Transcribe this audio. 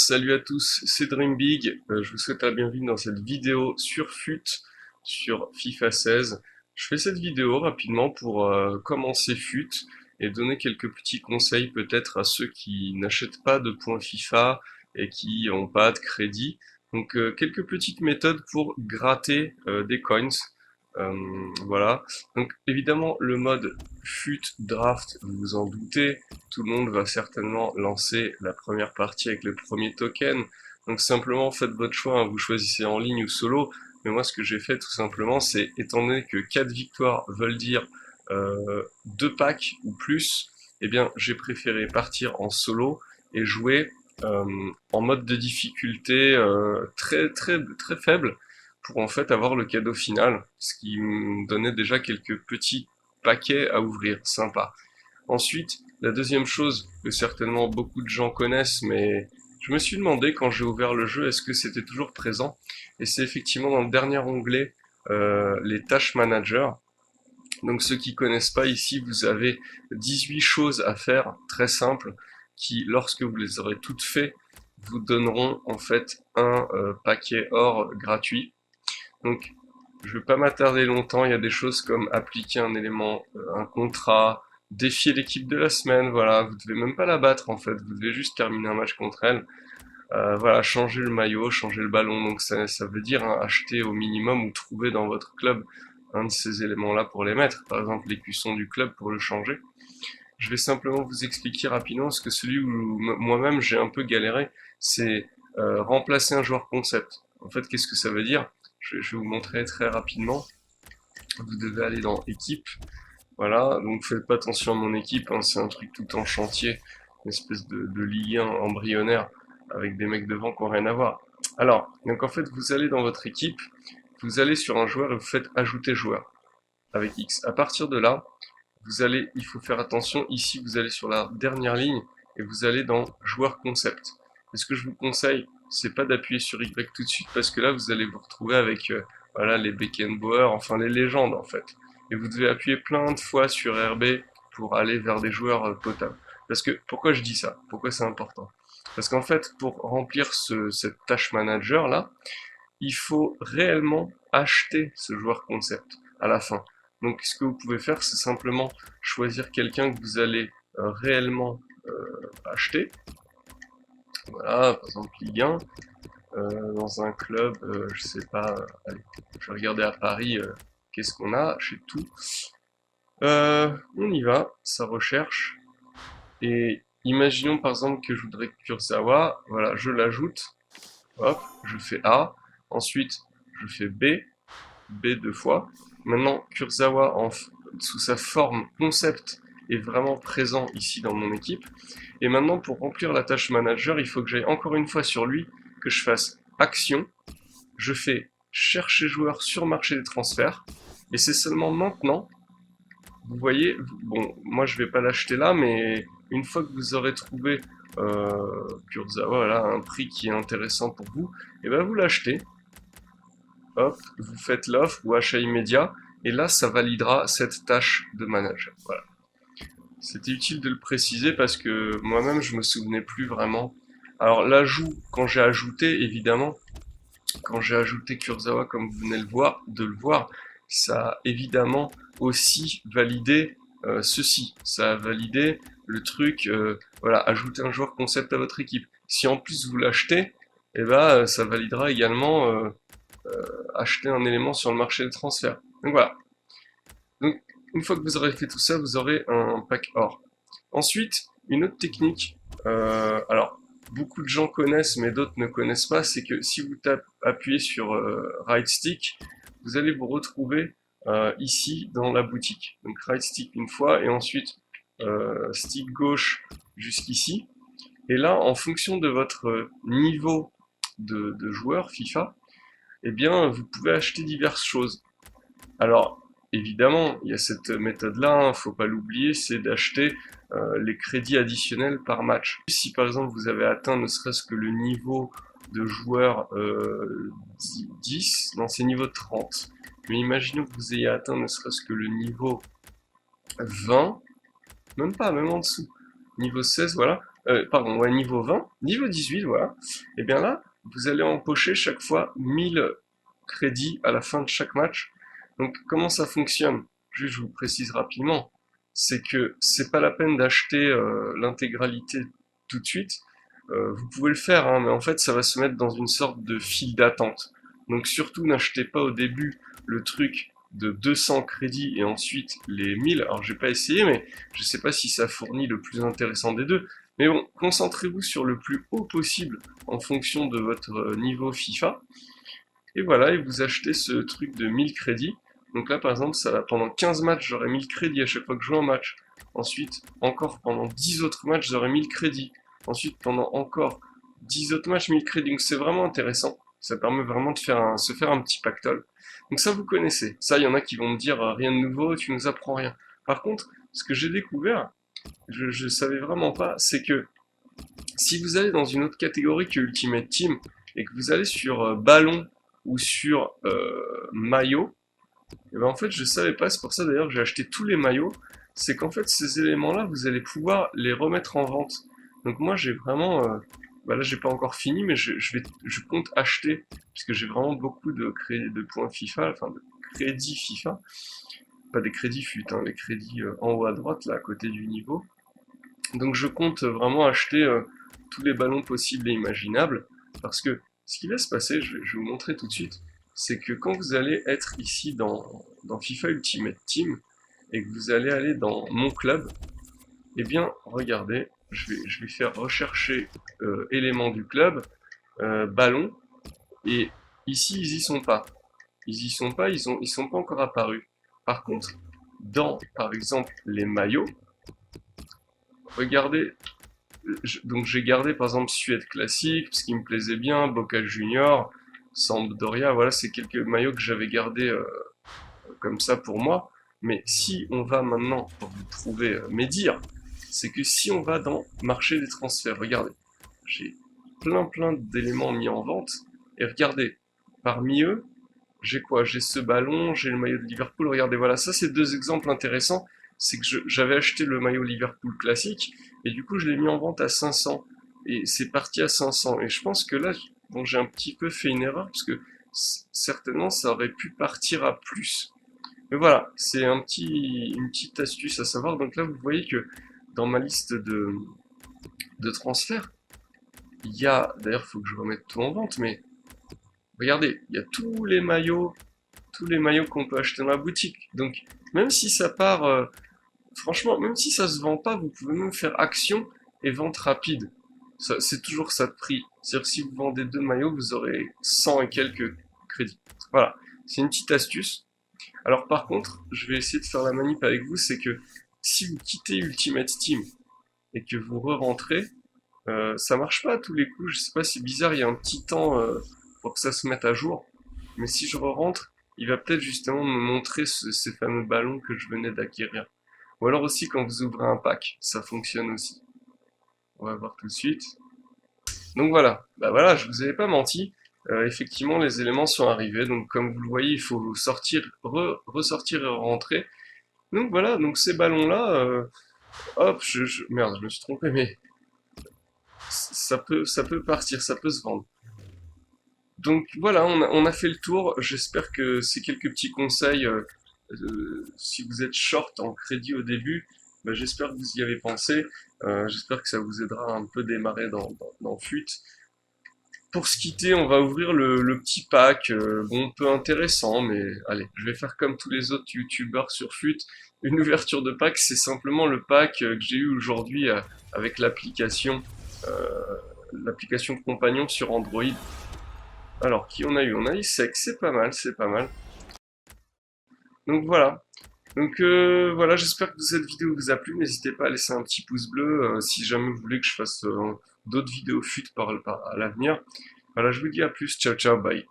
Salut à tous, c'est DreamBig. Je vous souhaite la bienvenue dans cette vidéo sur FUT, sur FIFA 16. Je fais cette vidéo rapidement pour commencer FUT et donner quelques petits conseils peut-être à ceux qui n'achètent pas de points FIFA et qui n'ont pas de crédit. Donc quelques petites méthodes pour gratter des coins. Voilà. Donc évidemment le mode FUT Draft, vous vous en doutez, tout le monde va certainement lancer la première partie avec le premier token. Donc simplement faites votre choix, hein, vous choisissez en ligne ou solo. Mais moi ce que j'ai fait tout simplement, c'est étant donné que 4 victoires veulent dire 2 packs ou plus, eh bien j'ai préféré partir en solo et jouer en mode de difficulté très faible pour en fait avoir le cadeau final, ce qui me donnait déjà quelques petits paquets à ouvrir, sympa. Ensuite, la deuxième chose que certainement beaucoup de gens connaissent, mais je me suis demandé quand j'ai ouvert le jeu, est-ce que c'était toujours présent? Et c'est effectivement dans le dernier onglet, les tâches manager. Donc ceux qui connaissent pas ici, vous avez 18 choses à faire, très simples, qui, lorsque vous les aurez toutes faites, vous donneront en fait un paquet or gratuit. Donc, je ne vais pas m'attarder longtemps. Il y a des choses comme appliquer un élément, un contrat, défier l'équipe de la semaine. Voilà, vous devez même pas la battre en fait. Vous devez juste terminer un match contre elle. Voilà, changer le maillot, changer le ballon. Donc ça veut dire hein, acheter au minimum ou trouver dans votre club un de ces éléments-là pour les mettre. Par exemple, l'écusson du club pour le changer. Je vais simplement vous expliquer rapidement parce que celui où moi-même j'ai un peu galéré, c'est remplacer un joueur concept. En fait, qu'est-ce que ça veut dire? Je vais vous montrer très rapidement. Vous devez aller dans équipe. Voilà, donc faites pas attention à mon équipe, hein, c'est un truc tout en chantier, une espèce de Ligue 1 embryonnaire avec des mecs devant qui n'ont rien à voir. Alors, donc en fait, vous allez dans votre équipe, vous allez sur un joueur et vous faites ajouter joueur avec X. À partir de là, il faut faire attention, ici vous allez sur la dernière ligne et vous allez dans joueur concept. Et ce que je vous conseille, c'est pas d'appuyer sur Y tout de suite parce que là vous allez vous retrouver avec voilà, les Beckenbauer, enfin les légendes en fait. Et vous devez appuyer plein de fois sur RB pour aller vers des joueurs potables. Parce que pourquoi je dis ça? Pourquoi c'est important? Parce qu'en fait, pour remplir cette tâche manager là, il faut réellement acheter ce joueur concept à la fin. Donc ce que vous pouvez faire, c'est simplement choisir quelqu'un que vous allez réellement acheter. Voilà, par exemple Ligue 1, dans un club, je sais pas, allez, je vais regarder à Paris, qu'est-ce qu'on a chez tout. On y va, ça recherche. Et imaginons par exemple que je voudrais Kurzawa, voilà, je l'ajoute, hop, je fais A, ensuite je fais B, B deux fois. Maintenant, Kurzawa, sous sa forme concept, est vraiment présent ici dans mon équipe. Et maintenant, pour remplir la tâche manager, il faut que j'aille encore une fois sur lui, que je fasse action. Je fais chercher joueur sur marché des transferts. Et c'est seulement maintenant, vous voyez, bon, moi je vais pas l'acheter là, mais une fois que vous aurez trouvé Kurzawa, voilà, un prix qui est intéressant pour vous, et ben vous l'achetez. Hop, vous faites l'offre ou achat immédiat, et là ça validera cette tâche de manager. Voilà. C'était utile de le préciser parce que moi-même je me souvenais plus vraiment. Alors l'ajout, quand j'ai ajouté, évidemment, quand j'ai ajouté Kurzawa comme vous venez de le voir, ça a évidemment aussi validé ceci. Ça a validé le truc, voilà, ajouter un joueur concept à votre équipe. Si en plus vous l'achetez, eh ben, ça validera également acheter un élément sur le marché des transferts. Donc voilà. Donc une fois que vous aurez fait tout ça, vous aurez un pack or. Ensuite, une autre technique, alors beaucoup de gens connaissent mais d'autres ne connaissent pas, c'est que si vous appuyez sur right stick, vous allez vous retrouver ici dans la boutique. Donc right stick une fois et ensuite stick gauche jusqu'ici. Et là, en fonction de votre niveau de joueur FIFA, eh bien, vous pouvez acheter diverses choses. Alors, évidemment, il y a cette méthode-là, faut pas l'oublier, c'est d'acheter les crédits additionnels par match. Si par exemple vous avez atteint ne serait-ce que le niveau de joueur 10, non c'est niveau 30, mais imaginons que vous ayez atteint ne serait-ce que le niveau 20, même pas, même en dessous, niveau 16, voilà, pardon, ouais, niveau 20, niveau 18, voilà, et bien là, vous allez empocher chaque fois 1000 crédits à la fin de chaque match. Donc comment ça fonctionne? Juste, je vous précise rapidement, c'est que c'est pas la peine d'acheter l'intégralité tout de suite. Vous pouvez le faire, hein, mais en fait, ça va se mettre dans une sorte de file d'attente. Donc surtout, n'achetez pas au début le truc de 200 crédits et ensuite les 1000. Alors j'ai pas essayé, mais je sais pas si ça fournit le plus intéressant des deux. Mais bon, concentrez-vous sur le plus haut possible en fonction de votre niveau FIFA. Et voilà, et vous achetez ce truc de 1000 crédits. Donc là, par exemple, ça va pendant 15 matchs, j'aurai 1000 crédits à chaque fois que je joue un match. Ensuite, encore pendant 10 autres matchs, j'aurai 1000 crédits. Ensuite, pendant encore 10 autres matchs, 1000 crédits. Donc c'est vraiment intéressant. Ça permet vraiment de se faire un petit pactole. Donc ça, vous connaissez. Ça, il y en a qui vont me dire, rien de nouveau, tu nous apprends rien. Par contre, ce que j'ai découvert, je savais vraiment pas, c'est que si vous allez dans une autre catégorie que Ultimate Team, et que vous allez sur ballon ou sur maillot, et ben en fait je savais pas, c'est pour ça d'ailleurs que j'ai acheté tous les maillots, c'est qu'en fait ces éléments-là vous allez pouvoir les remettre en vente. Donc moi j'ai vraiment, bah là j'ai pas encore fini, mais je compte acheter, parce que j'ai vraiment beaucoup de points FIFA, enfin de crédits FIFA, pas des crédits FUT, hein, les crédits en haut à droite là à côté du niveau. Donc je compte vraiment acheter tous les ballons possibles et imaginables, parce que ce qui va se passer, je vais vous montrer tout de suite, c'est que quand vous allez être ici dans FIFA Ultimate Team, et que vous allez aller dans mon club, eh bien regardez, je vais faire rechercher éléments du club, ballons, et ici ils y sont pas. Ils y sont pas, ils sont pas encore apparus. Par contre, dans par exemple les maillots, regardez. Donc j'ai gardé par exemple Suède classique, ce qui me plaisait bien, Boca Junior, Sampdoria, voilà, c'est quelques maillots que j'avais gardés comme ça pour moi. Mais si on va maintenant, pour vous prouver mes dires, c'est que si on va dans marché des transferts, regardez, j'ai plein d'éléments mis en vente, et regardez, parmi eux, j'ai quoi? J'ai ce ballon, j'ai le maillot de Liverpool. Regardez, voilà, ça c'est deux exemples intéressants. C'est que j'avais acheté le maillot Liverpool classique et du coup je l'ai mis en vente à 500 et c'est parti à 500. Et je pense que là, bon, j'ai un petit peu fait une erreur parce que certainement ça aurait pu partir à plus. Mais voilà, c'est une petite astuce à savoir. Donc là, vous voyez que dans ma liste de transferts, il y a, d'ailleurs, il faut que je remette tout en vente, mais regardez, il y a tous les maillots qu'on peut acheter dans la boutique. Donc, même si ça part, franchement, même si ça se vend pas, vous pouvez même faire action et vente rapide. C'est toujours ça de prix. C'est-à-dire que si vous vendez deux maillots, vous aurez 100 et quelques crédits. Voilà, c'est une petite astuce. Alors par contre, je vais essayer de faire la manip avec vous, c'est que si vous quittez Ultimate Team et que vous re-rentrez, ça marche pas à tous les coups. Je sais pas, c'est bizarre, il y a un petit temps pour que ça se mette à jour. Mais si je re-rentre, il va peut-être justement me montrer ces fameux ballons que je venais d'acquérir. Ou alors aussi quand vous ouvrez un pack, ça fonctionne aussi. On va voir tout de suite. Donc voilà, bah voilà, je vous avais pas menti. Effectivement, les éléments sont arrivés. Donc comme vous le voyez, il faut sortir, ressortir et rentrer. Donc voilà, donc ces ballons-là, hop, merde, je me suis trompé, mais ça peut partir, ça peut se vendre. Donc voilà, on a fait le tour. J'espère que ces quelques petits conseils, si vous êtes short en crédit au début, bah, j'espère que vous y avez pensé. J'espère que ça vous aidera à un peu démarrer dans FUT. Pour se quitter, on va ouvrir le petit pack. Bon, peu intéressant, mais allez, je vais faire comme tous les autres youtubeurs sur FUT. Une ouverture de pack, c'est simplement le pack que j'ai eu aujourd'hui avec l'application Compagnon sur Android. Alors, qui on a eu? On a eu Sec, c'est pas mal, c'est pas mal. Donc voilà. Donc voilà, j'espère que cette vidéo vous a plu. N'hésitez pas à laisser un petit pouce bleu si jamais vous voulez que je fasse d'autres vidéos FUT à l'avenir. Voilà, je vous dis à plus. Ciao, ciao, bye.